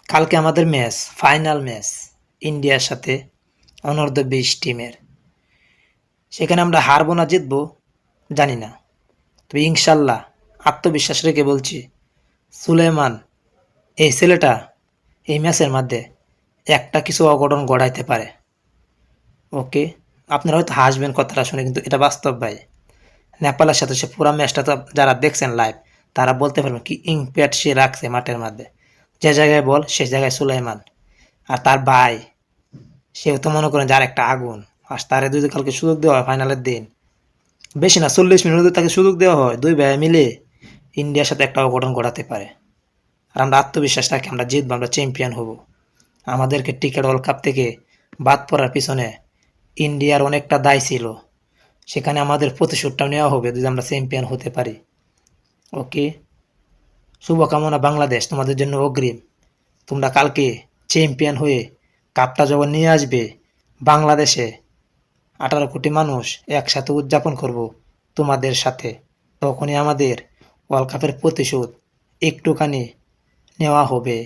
কালকে আমাদের match, final match ইন্ডিয়ার সাথে অনূর্ধ্ব-20 টিমের। সেখানে আমরা হারবো না জিতবো জানি না, তবে ইনশাল্লাহ আত্মবিশ্বাস রেখে বলছি, সুলেমান এই ছেলেটা এই ম্যাচের মধ্যে একটা কিছু অঘটন ঘটাইতে পারে। ওকে, আপনারা হয়তো হাসবেন কথাটা শুনে, কিন্তু এটা বাস্তব ভাই। নেপালের সাথে সে পুরো ম্যাচটা তো যারা দেখছেন লাইভ, তারা বলতে পারবেন কি ইম্প্যাক্ট সে রাখছে মাঠের মধ্যে। যে জায়গায় বল সে জায়গায় সুলাইমান, আর তার ভাই সেও তো মনে করেন যার একটা আগুন। আর তারে যদি কালকে সুযোগ দেওয়া হয় ফাইনালের দিন, বেশি না 40 মিনিট যদি তাকে সুযোগ দেওয়া হয়, দুই ভাই মিলে ইন্ডিয়ার সাথে একটা অঘটন ঘটাতে পারে। আর আমরা আত্মবিশ্বাস রাখি আমরা জিতবো, আমরা চ্যাম্পিয়ন হব। আমাদেরকে টিকেট ওয়ার্ল্ড কাপ থেকে বাদ পড়ার পিছনে ইন্ডিয়ার অনেকটা দায় ছিল, সেখানে আমাদের প্রতিশোধটাও নেওয়া হবে যদি আমরা চ্যাম্পিয়ন হতে পারি। ওকে, শুভকামনা বাংলাদেশ, তোমাদের জন্য অগ্রিম। তোমরা কালকে চ্যাম্পিয়ন হয়ে কাপটা যখন নিয়ে আসবে বাংলাদেশে, 18 কোটি মানুষ একসাথে উদযাপন করব তোমাদের সাথে, তখনই আমাদের ওয়ার্ল্ড কাপের প্রতিশোধ একটুখানি নেওয়া হবে।